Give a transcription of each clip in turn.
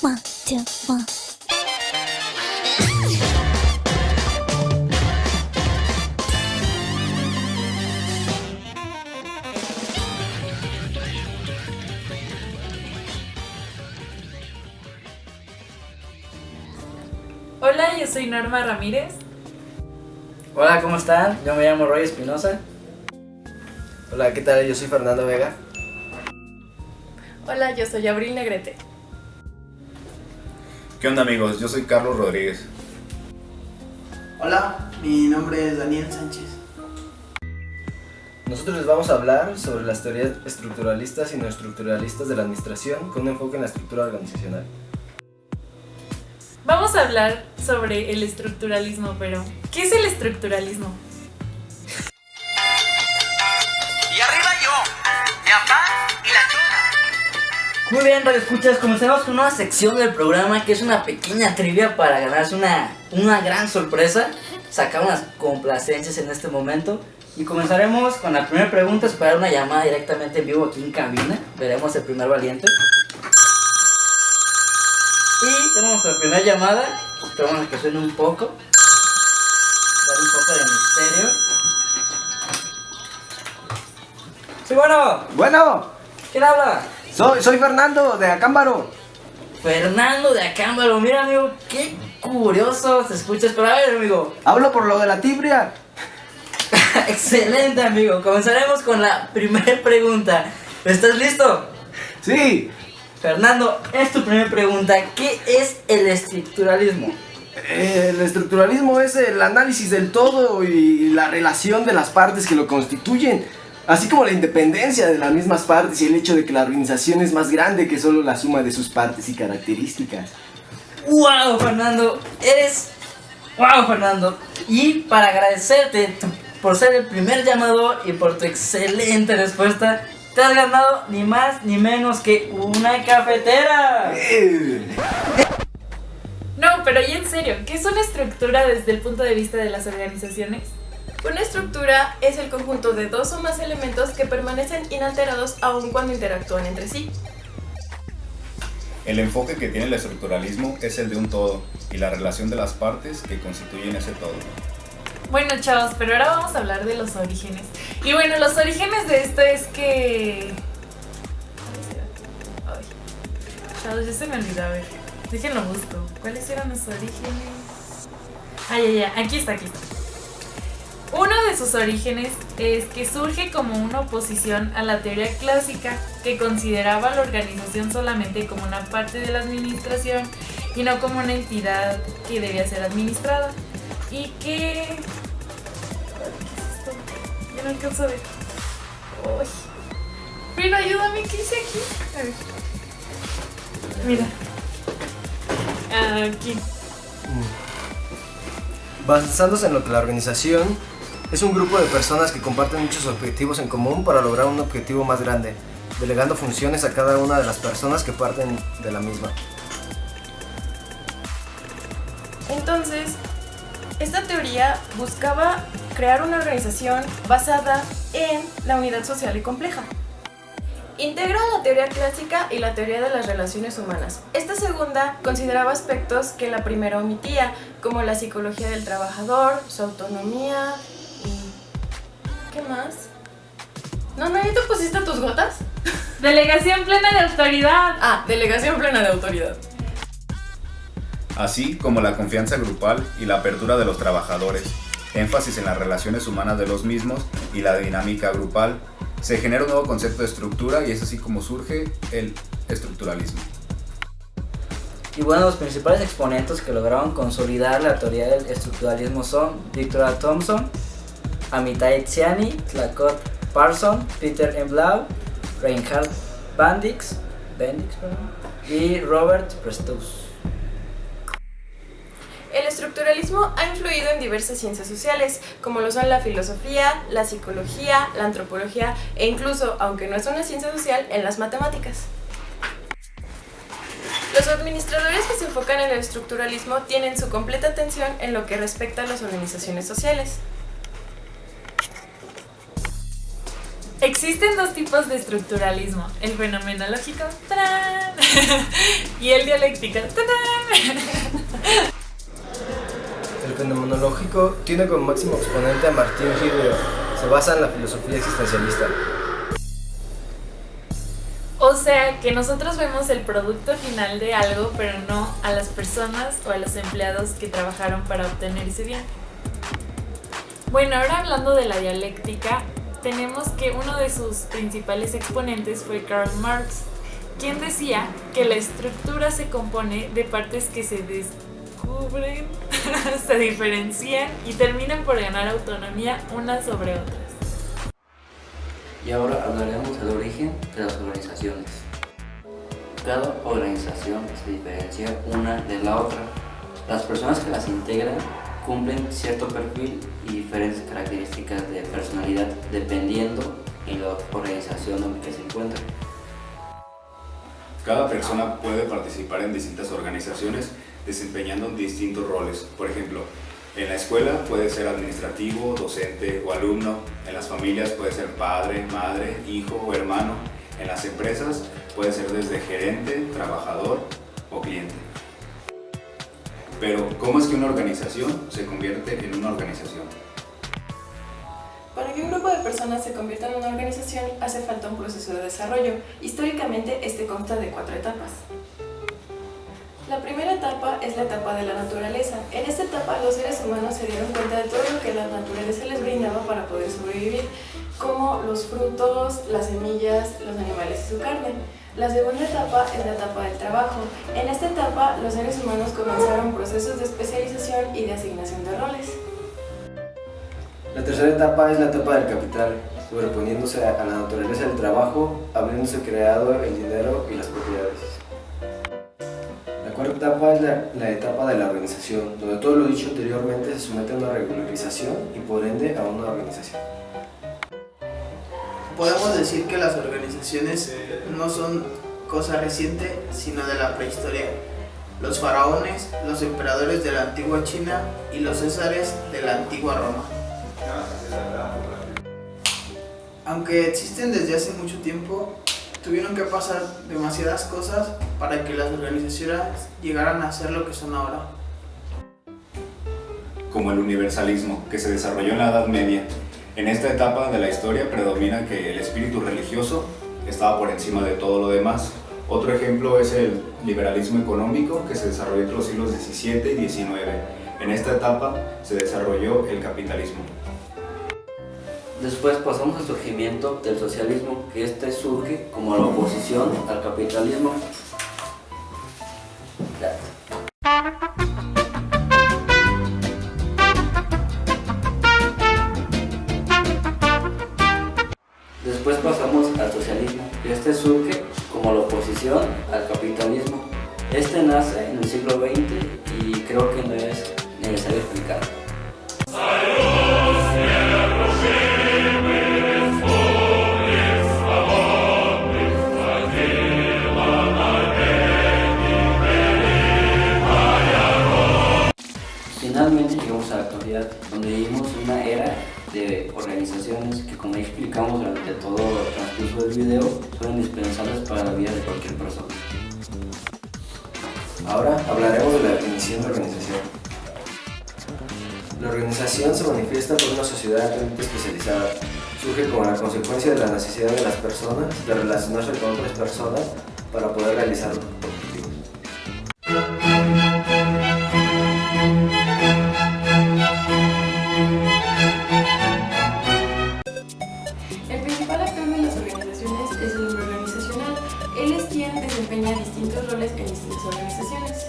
One, two, one. Hola, yo soy Norma Ramírez. Hola, ¿cómo están? Yo me llamo Roy Espinosa. Hola, ¿qué tal? Yo soy Fernando Vega. Hola, yo soy Abril Negrete. ¿Qué onda, amigos? Yo soy Carlos Rodríguez. Hola, mi nombre es Daniel Sánchez. Nosotros les vamos a hablar sobre las teorías estructuralistas y no estructuralistas de la administración con un enfoque en la estructura organizacional. Vamos a hablar sobre el estructuralismo, pero ¿qué es el estructuralismo? Y arriba yo, mi papá y la chona. Muy bien, Radio Escuchas, comenzamos con una sección del programa que es una pequeña trivia para ganarse una gran sorpresa, sacar unas complacencias en este momento. Y comenzaremos con la primera pregunta, esperar una llamada directamente en vivo aquí en cabina. Veremos el primer valiente. Y tenemos la primera llamada, esperamos a que suene un poco, dar un poco de misterio. Sí, bueno, Bueno, ¿quién habla? soy Fernando de Acámbaro. Fernando de Acámbaro, mira amigo, qué curioso se escucha, pero a ver amigo. Hablo por lo de la tibia. Excelente amigo, comenzaremos con la primera pregunta. ¿Estás listo? Sí, Fernando, es tu primera pregunta, ¿qué es el estructuralismo? el estructuralismo es el análisis del todo y la relación de las partes que lo constituyen, así como la independencia de las mismas partes y el hecho de que la organización es más grande que solo la suma de sus partes y características. ¡Wow, Fernando! ¡Wow, Fernando! Y para agradecerte por ser el primer llamado y por tu excelente respuesta, te has ganado ni más ni menos que una cafetera. No, pero y en serio, ¿qué es una estructura desde el punto de vista de las organizaciones? Una estructura es el conjunto de dos o más elementos que permanecen inalterados aun cuando interactúan entre sí. El enfoque que tiene el estructuralismo es el de un todo y la relación de las partes que constituyen ese todo. Bueno, chavos, pero ahora vamos a hablar de los orígenes. Y bueno, los orígenes de esto es que... Ay, chavos, ya se me olvidó, a ver. Déjenlo busco. ¿Cuáles eran los orígenes? Ya, aquí está. Uno de sus orígenes es que surge como una oposición a la teoría clásica que consideraba a la organización solamente como una parte de la administración y no como una entidad que debía ser administrada. Y que... ¿Qué es esto? Ya no alcanzo a ver. Uy. Pero ayúdame, ¿qué hice aquí? A ver. Mira. Aquí. Basándose en lo que la organización es un grupo de personas que comparten muchos objetivos en común para lograr un objetivo más grande, delegando funciones a cada una de las personas que parten de la misma. Entonces, esta teoría buscaba crear una organización basada en la unidad social y compleja. Integra la teoría clásica y la teoría de las relaciones humanas. Esta segunda consideraba aspectos que la primera omitía, como la psicología del trabajador, su autonomía y... ¿qué más? ¿No, ya te pusiste tus gotas? Delegación plena de autoridad. Delegación plena de autoridad. Así como la confianza grupal y la apertura de los trabajadores, énfasis en las relaciones humanas de los mismos y la dinámica grupal, se genera un nuevo concepto de estructura y es así como surge el estructuralismo. Y bueno, los principales exponentes que lograron consolidar la teoría del estructuralismo son Victoria Thompson, Amitai Tsiani, Tlacott Parson, Peter M. Blau, Reinhard Bendix y Robert Prestus. El estructuralismo ha influido en diversas ciencias sociales, como lo son la filosofía, la psicología, la antropología e incluso, aunque no es una ciencia social, en las matemáticas. Los administradores que se enfocan en el estructuralismo tienen su completa atención en lo que respecta a las organizaciones sociales. Existen dos tipos de estructuralismo, el fenomenológico ¡tarán! Y el dialéctico ¡tarán! El fenomenológico tiene como máximo exponente a Martín Heidegger. Se basa en la filosofía existencialista. O sea, que nosotros vemos el producto final de algo, pero no a las personas o a los empleados que trabajaron para obtener ese bien. Bueno, ahora hablando de la dialéctica, tenemos que uno de sus principales exponentes fue Karl Marx, quien decía que la estructura se compone de partes que se descubren, se diferencian y terminan por ganar autonomía unas sobre otras. Y ahora hablaremos del origen de las organizaciones. Cada organización se diferencia una de la otra. Las personas que las integran cumplen cierto perfil y diferentes características de personalidad dependiendo de la organización en que se encuentran. Cada persona puede participar en distintas organizaciones desempeñando distintos roles. Por ejemplo, en la escuela puede ser administrativo, docente o alumno. En las familias puede ser padre, madre, hijo o hermano. En las empresas puede ser desde gerente, trabajador o cliente. Pero, ¿cómo es que una organización se convierte en una organización? Para que un grupo de personas se convierta en una organización hace falta un proceso de desarrollo. Históricamente este consta de 4 etapas. La primera etapa es la etapa de la naturaleza. En esta etapa los seres humanos se dieron cuenta de todo lo que la naturaleza les brindaba para poder sobrevivir, como los frutos, las semillas, los animales y su carne. La segunda etapa es la etapa del trabajo. En esta etapa los seres humanos comenzaron procesos de especialización y de asignación de roles. La tercera etapa es la etapa del capital, sobreponiéndose a la naturaleza del trabajo, habiéndose creado el dinero y las propiedades. La cuarta etapa es la etapa de la organización, donde todo lo dicho anteriormente se somete a una regularización y por ende a una organización. Podemos decir que las organizaciones no son cosa reciente, sino de la prehistoria. Los faraones, los emperadores de la antigua China y los césares de la antigua Roma. Aunque existen desde hace mucho tiempo, tuvieron que pasar demasiadas cosas para que las organizaciones llegaran a ser lo que son ahora. Como el universalismo, que se desarrolló en la Edad Media. En esta etapa de la historia predomina que el espíritu religioso estaba por encima de todo lo demás. Otro ejemplo es el liberalismo económico, que se desarrolló entre los siglos XVII y XIX. En esta etapa se desarrolló el capitalismo. Después pasamos al surgimiento del socialismo, que este surge como la oposición al capitalismo. Después pasamos al socialismo, que este surge como la oposición al capitalismo. Este nace en el siglo XX y creo que no es necesario explicar. Finalmente llegamos a la actualidad, donde vivimos una era de organizaciones que, como ya explicamos durante todo el transcurso del video, son indispensables para la vida de cualquier persona. Ahora hablaremos de la definición de organización. La organización se manifiesta por una sociedad altamente especializada. Surge como la consecuencia de la necesidad de las personas de relacionarse con otras personas para poder realizar objetivos. El principal actor de las organizaciones es el hombre organizacional. Él es quien desempeña distintos roles en distintas organizaciones.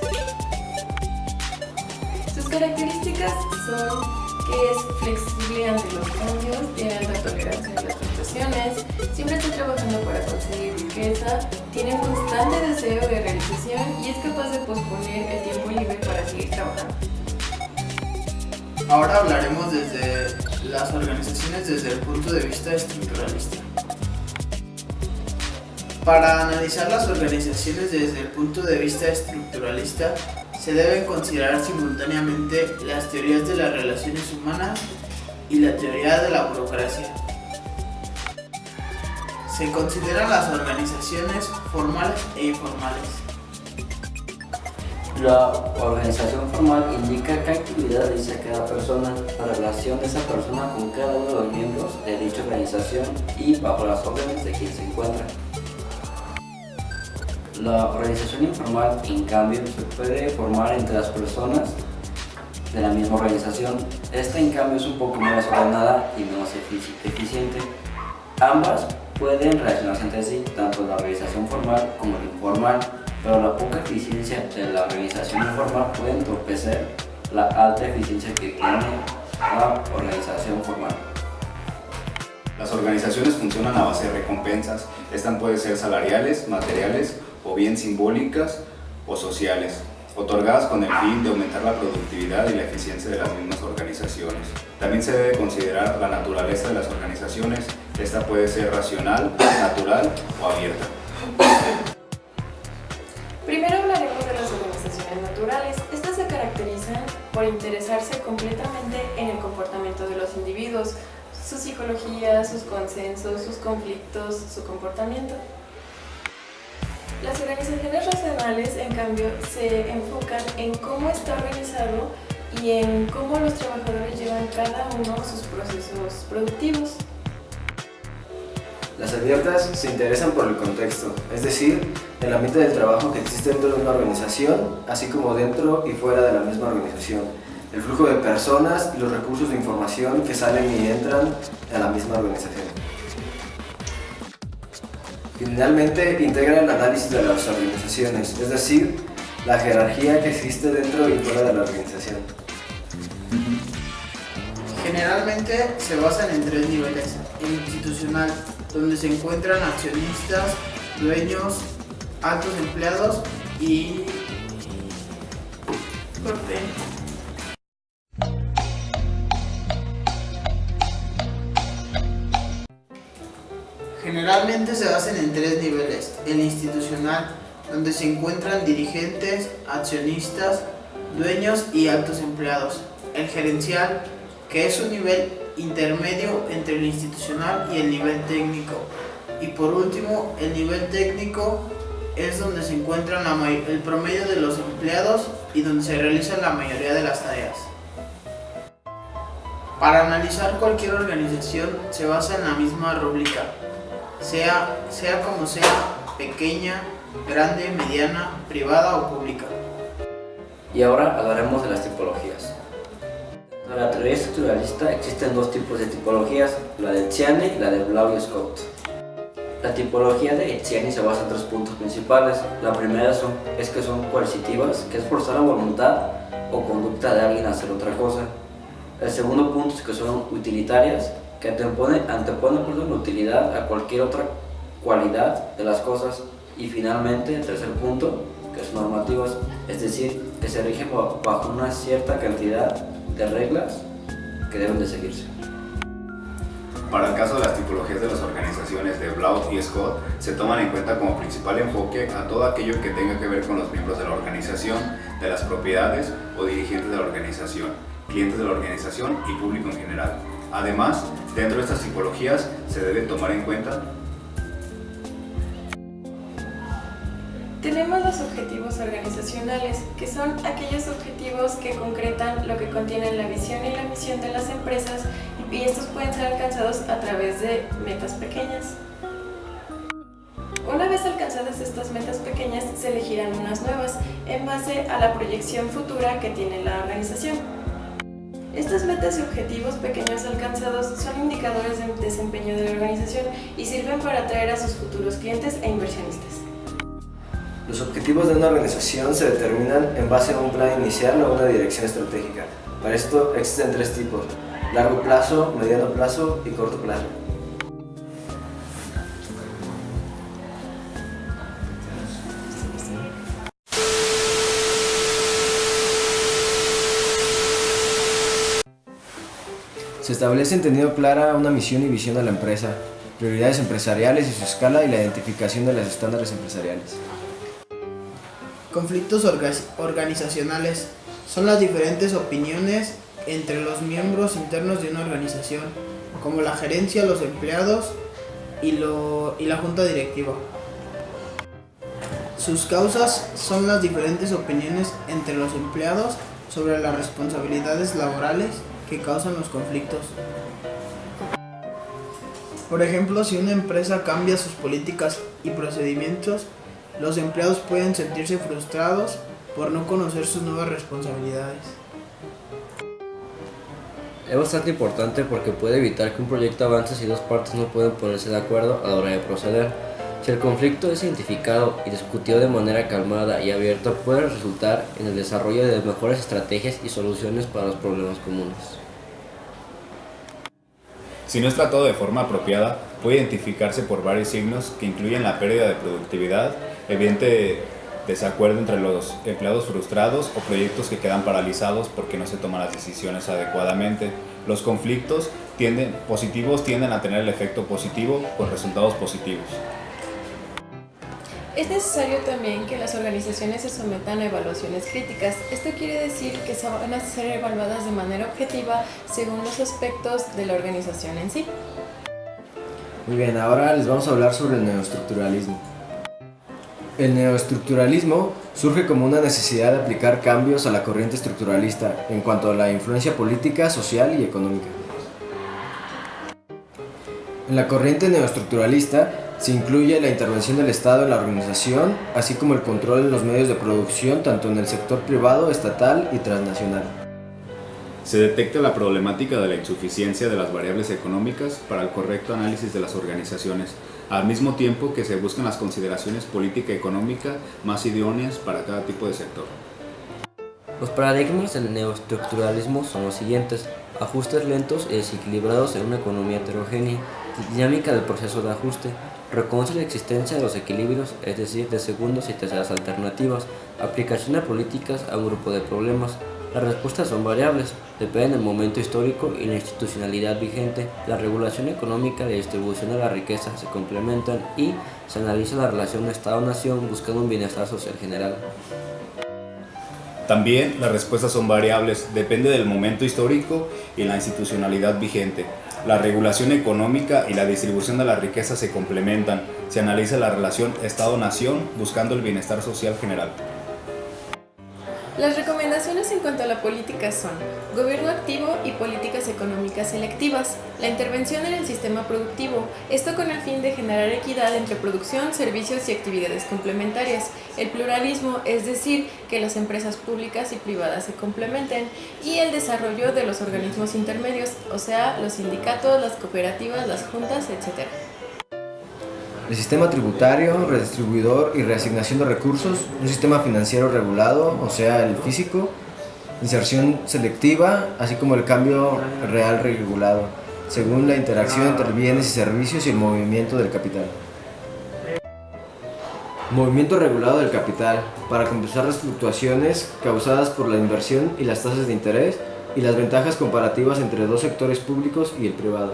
Sus características son que es flexible ante los cambios, tiene alta tolerancia a las fluctuaciones, siempre está trabajando para conseguir riqueza, tiene un constante deseo de realización y es capaz de posponer el tiempo libre para seguir trabajando. Ahora hablaremos desde las organizaciones desde el punto de vista estructuralista. Para analizar las organizaciones desde el punto de vista estructuralista, se deben considerar simultáneamente las teorías de las relaciones humanas y la teoría de la burocracia. Se consideran las organizaciones formales e informales. La organización formal indica qué actividad realiza cada persona, la relación de esa persona con cada uno de los miembros de dicha organización y bajo las órdenes de quien se encuentra. La organización informal, en cambio, se puede formar entre las personas de la misma organización. Esta, en cambio, es un poco más ordenada y menos eficiente. Ambas pueden relacionarse entre sí, tanto la organización formal como la informal, pero la poca eficiencia de la organización informal puede entorpecer la alta eficiencia que tiene la organización formal. Las organizaciones funcionan a base de recompensas. Estas pueden ser salariales, materiales o bien simbólicas o sociales, otorgadas con el fin de aumentar la productividad y la eficiencia de las mismas organizaciones. También se debe considerar la naturaleza de las organizaciones. Esta puede ser racional, natural o abierta. Primero hablaremos de las organizaciones naturales. Estas se caracterizan por interesarse completamente en el comportamiento de los individuos, su psicología, sus consensos, sus conflictos, su comportamiento. Las organizaciones racionales, en cambio, se enfocan en cómo está organizado y en cómo los trabajadores llevan cada uno sus procesos productivos. Las abiertas se interesan por el contexto, es decir, el ambiente del trabajo que existe dentro de una organización, así como dentro y fuera de la misma organización, el flujo de personas y los recursos de información que salen y entran a la misma organización. Finalmente, integra el análisis de las organizaciones, es decir, la jerarquía que existe dentro y fuera de la organización. Generalmente se basan en 3 niveles: el institucional, donde se encuentran accionistas, dueños, altos empleados y Generalmente se basan en 3 niveles: el institucional, donde se encuentran dirigentes, accionistas, dueños y altos empleados; el gerencial, que es un nivel intermedio entre el institucional y el nivel técnico; y por último, el nivel técnico es donde se encuentran el promedio de los empleados y donde se realizan la mayoría de las tareas. Para analizar cualquier organización se basa en la misma rúbrica, sea como sea, pequeña, grande, mediana, privada o pública. Y ahora hablaremos de las tipologías. En la teoría estructuralista existen 2 tipos de tipologías, la de Etziani y la de Blau y Scott. La tipología de Etziani se basa en 3 puntos principales. La primera es que son coercitivas, que es forzar la voluntad o conducta de alguien a hacer otra cosa. El segundo punto es que son utilitarias, que antepone la utilidad a cualquier otra cualidad de las cosas. Y finalmente, el tercer punto, que son normativas, es decir, que se rigen bajo una cierta cantidad de reglas que deben de seguirse. Para el caso de las tipologías de las organizaciones de Blau y Scott, se toman en cuenta como principal enfoque a todo aquello que tenga que ver con los miembros de la organización, de las propiedades o dirigentes de la organización, clientes de la organización y público en general. Además, dentro de estas tipologías se debe tomar en cuenta Tenemos los objetivos organizacionales, que son aquellos objetivos que concretan lo que contienen la visión y la misión de las empresas, y estos pueden ser alcanzados a través de metas pequeñas. Una vez alcanzadas estas metas pequeñas, se elegirán unas nuevas en base a la proyección futura que tiene la organización. Estas metas y objetivos pequeños alcanzados son indicadores de desempeño de la organización y sirven para atraer a sus futuros clientes e inversionistas. Los objetivos de una organización se determinan en base a un plan inicial o una dirección estratégica. Para esto existen 3 tipos: largo plazo, mediano plazo y corto plazo. Se establece en teniendo clara una misión y visión a la empresa, prioridades empresariales y su escala y la identificación de los estándares empresariales. Conflictos organizacionales son las diferentes opiniones entre los miembros internos de una organización, como la gerencia, los empleados y la junta directiva. Sus causas son las diferentes opiniones entre los empleados sobre las responsabilidades laborales que causan los conflictos. Por ejemplo, si una empresa cambia sus políticas y procedimientos, los empleados pueden sentirse frustrados por no conocer sus nuevas responsabilidades. Es bastante importante porque puede evitar que un proyecto avance si dos partes no pueden ponerse de acuerdo a la hora de proceder. Si el conflicto es identificado y discutido de manera calmada y abierta, puede resultar en el desarrollo de mejores estrategias y soluciones para los problemas comunes. Si no es tratado de forma apropiada, puede identificarse por varios signos que incluyen la pérdida de productividad, evidente desacuerdo entre los empleados frustrados o proyectos que quedan paralizados porque no se toman las decisiones adecuadamente. Los conflictos positivos tienden a tener el efecto positivo con resultados positivos. Es necesario también que las organizaciones se sometan a evaluaciones críticas. Esto quiere decir que se van a ser evaluadas de manera objetiva según los aspectos de la organización en sí. Muy bien, ahora les vamos a hablar sobre el neoestructuralismo. El neoestructuralismo surge como una necesidad de aplicar cambios a la corriente estructuralista en cuanto a la influencia política, social y económica. En la corriente neoestructuralista se incluye la intervención del Estado en la organización, así como el control en los medios de producción, tanto en el sector privado, estatal y transnacional. Se detecta la problemática de la insuficiencia de las variables económicas para el correcto análisis de las organizaciones, al mismo tiempo que se buscan las consideraciones política y económica más idóneas para cada tipo de sector. Los paradigmas del neoestructuralismo son los siguientes: ajustes lentos y desequilibrados en una economía heterogénea, dinámica del proceso de ajuste, reconoce la existencia de los equilibrios, es decir, de segundas y terceras alternativas, aplicación de políticas a un grupo de problemas. Las respuestas son variables, dependen del momento histórico y la institucionalidad vigente. La regulación económica y la distribución de la riqueza se complementan y se analiza la relación Estado-nación buscando un bienestar social general. También las respuestas son variables, depende del momento histórico y la institucionalidad vigente. La regulación económica y la distribución de la riqueza se complementan. Se analiza la relación Estado-nación buscando el bienestar social general. Las recomendaciones en cuanto a la política son gobierno activo y políticas económicas selectivas, la intervención en el sistema productivo, esto con el fin de generar equidad entre producción, servicios y actividades complementarias, el pluralismo, es decir, que las empresas públicas y privadas se complementen, y el desarrollo de los organismos intermedios, o sea, los sindicatos, las cooperativas, las juntas, etc. El sistema tributario, redistribuidor y reasignación de recursos, un sistema financiero regulado, o sea, el físico, inserción selectiva, así como el cambio real regulado, según la interacción entre bienes y servicios y el movimiento del capital. Movimiento regulado del capital, para compensar las fluctuaciones causadas por la inversión y las tasas de interés y las ventajas comparativas entre dos sectores públicos y el privado.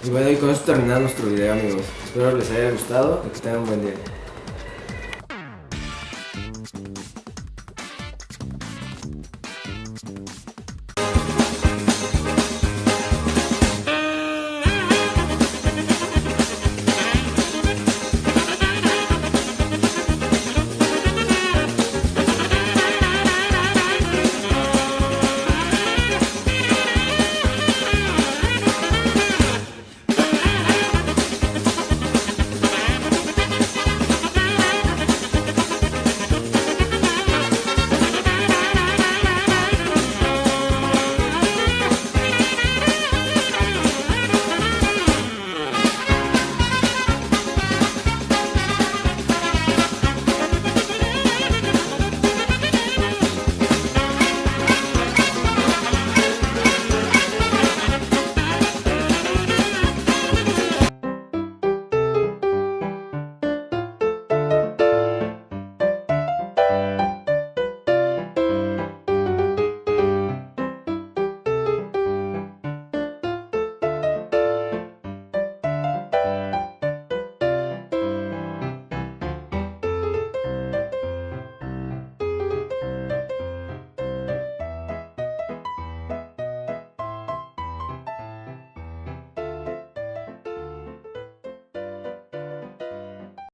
Y bueno, y con esto terminamos nuestro video, amigos. Espero les haya gustado y que tengan un buen día.